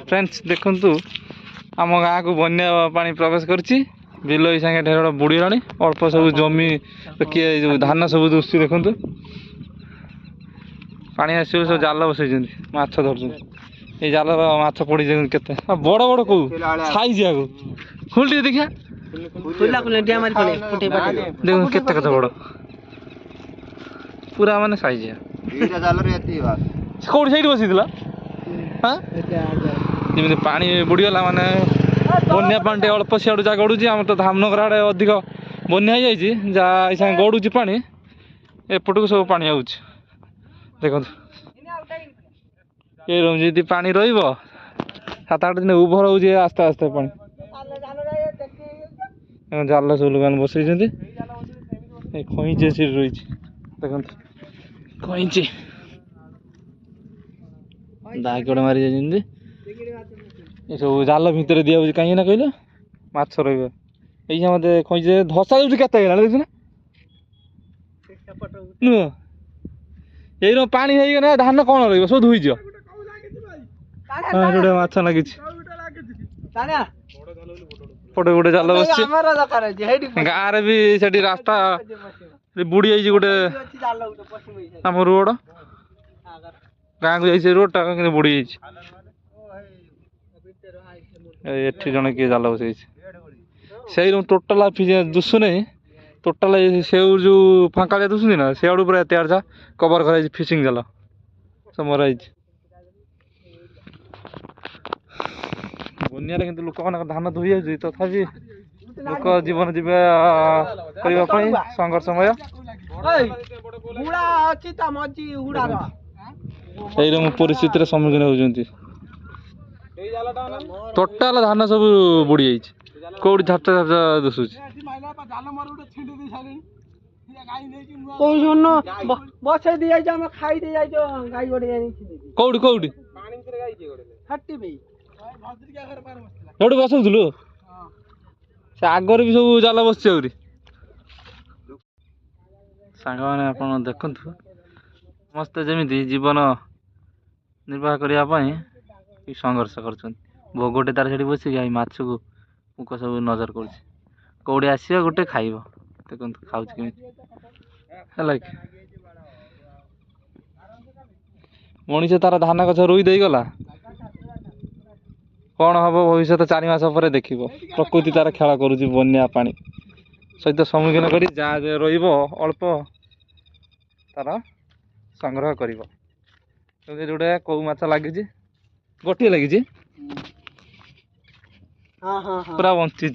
Friends देखंतु आम गाँ को बन्या पानी प्रवेश करछि बिल ई संगे ढेर बुड़ीलानी अल्प सब जमी किए जो धान सब दुषी देखंतु पानी आसो सब जाल बसई माछ धरछन ये जाल माछ पड़ी केते बड़ बड़ को साइज आगो खुलटी देखिया खुला खुला डिया मारी पड़े फुटे पाटे देखो केते कत बड़ पूरा माने साइज है एटा जाल रे एती बा कोडी साइड बसितला हां जेमि पानी बुड़ीगला माने बन्या पानी अल्प सियाड़ू जा गड़ुची आम तो धामनगर आड़े अधिक बन्या हो जाइए जा गड़ुची पानी एपट को सब पानी आउछ देखो ये जी पानी रत 8 दिन उभर हो आस्ते आस्ते पानी जाल सब लोग बसई खईचे सीट रही देख खईचे दागड़ मारी जाए ये सब जाल भितर दिया कहीं ना कहले माछ रही मत खईचे धसा जाऊँ के देखना नुह ये पानी है धान कौन रही सब धोईज माछ लगी पटे गोटे जाल बस गाँव भी से रास्ता बुड़ी जाइए गोटे आम रोड गाँव को जाइए रोड टा बुड़ी जाइए जड़े किए जाल बस से टोटाल दुसु नहीं टोटाल से जो फाँका दुसुनी ना से पूरा एत कवर कर फिशिंग जाल सब मरा बनिया कि लोक मान धान धोई जाऊँ तथापि लोक जीवन जीवन संघर्षमय परिस्थिति सम्मुखीन होती टोटाल धान सब बुड़ी जाइए कौटी झापटा झापटा दुसुच कौटी कौटी एवढे बसौलु से आगर भी सब जाल बस सांग मैंने आप देखु समस्ते जमी जीवन निर्वाह करने संघर्ष कर भोगटे तार से बस माछ को मुख सब नजर कौड़ी आस गोटे खाइब देखो खाऊ कमी मनीष तार धान गछ रुई दे गला कौन हम भविष्य 4 मास पर देख प्रकृति तार खेल करुच्ची बन्या पानी सहित सम्मुखीन कर जहाँ अल्प तार संग्रह कर जोटा कौ माछ लगी गोटे लगी पूरा बंची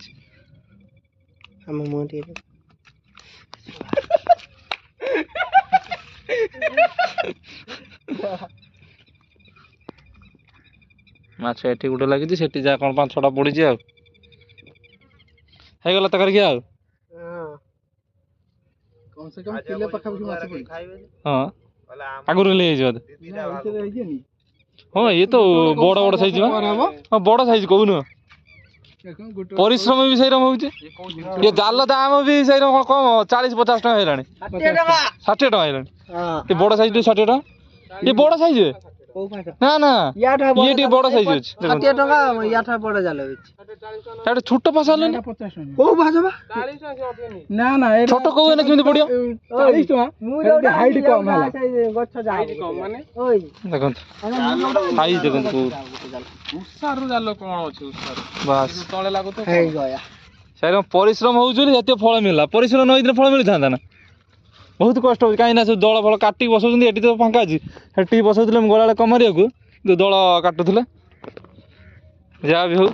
माछ एटी गोटे लगी से कौन 5-6टा पड़ी आगला तो करके हाँ आगुरी ले हाँ ये तो बड़ बड़ साइज हाँ बड़ साइज कहून परिश्रम भी सही हो जाल दाम भी सही कम 40-50 टका है 60 टका है बड़ साइज 60 टका ये बड़ साइज ना ना ये बड़ साइज अच्छे 60 टका या बड़ जाल अच्छे छोट भाषा को भाषा ना ना छोट को ना केमती पड़ियो 40 टका हाइट कम है गछ जाई कम माने ओई देखंत साइज देखंत उसारु जाल कोन अछि उसारु बस तळे लागो तो हे गया सैर परिश्रम होउछली जते फल मिलला परिश्रम न होइतने फल मिलि थांदा ना बहुत कष्ट हो कहीं सब दल फल काटिक बसौं ये तो फाँका अच्छी से बसौले गला कमारिया को जो दल काटुले जहाँ भी हो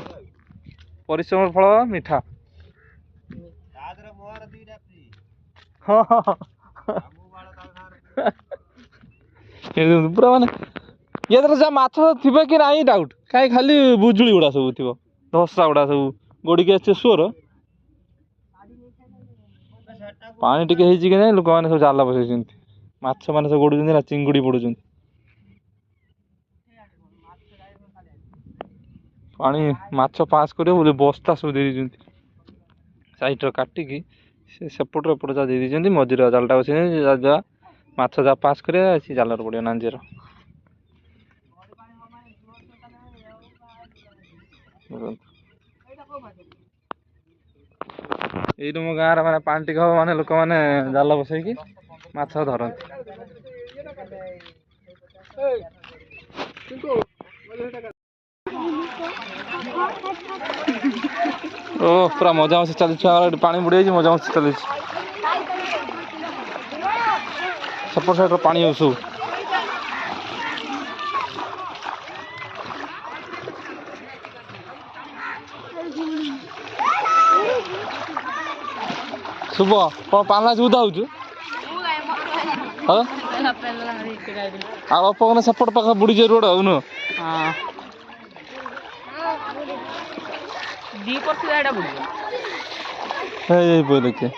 परिश्रम फल मीठा पूरा माने ये जहाँ माछ थे कि ना डाउट कहीं खाली बुजुली गुड़ा सब थी धसा गुड़ा सब गोड़ी आस सुअर पानी टिके कि नहीं लोक मैंने सब जाल बसई माछ मैंने सब गोड़ुं ना चिंगुड़ी पड़ुं पानी माछ पास कर बस्ता सब दे साइड काटिकी सेपट एपट जा दे मझे जालटा बसई जा माछ जा पास कर जाल पड़े नांजेर ଏଇଠି ମୋ ଗାଁରେ ମାନେ ପାଣି ଟିକେ ହବ ମାନେ ଲୋକମାନେ ଜାଲ ବସେଇକି ମାଛ ଧରନ୍ତି। ଓ ପୁରା ମଜାମସ୍ତି ଚାଲିଛି, ଆମର ଏଠି ପାଣି ବୁଡିଯାଇଛି, ମଜାମସ୍ତି ଚାଲିଛି। ସେପଟ ସାଇଡରେ ପାଣି ଅଛି ସବୁ। ଶୁଭ କଣ ପାଲା ଉଦା ହଉଛୁ? ଆଉ ଅପକନେ ସେପଟ ପାଖ ବୁଡିଯିବ ରୋଡ ଆଉ ନୁହଁ? ଦି ବର୍ଷ ଏଇଟା ବୁଡିବ। ହେଇ ଦେଖିଆ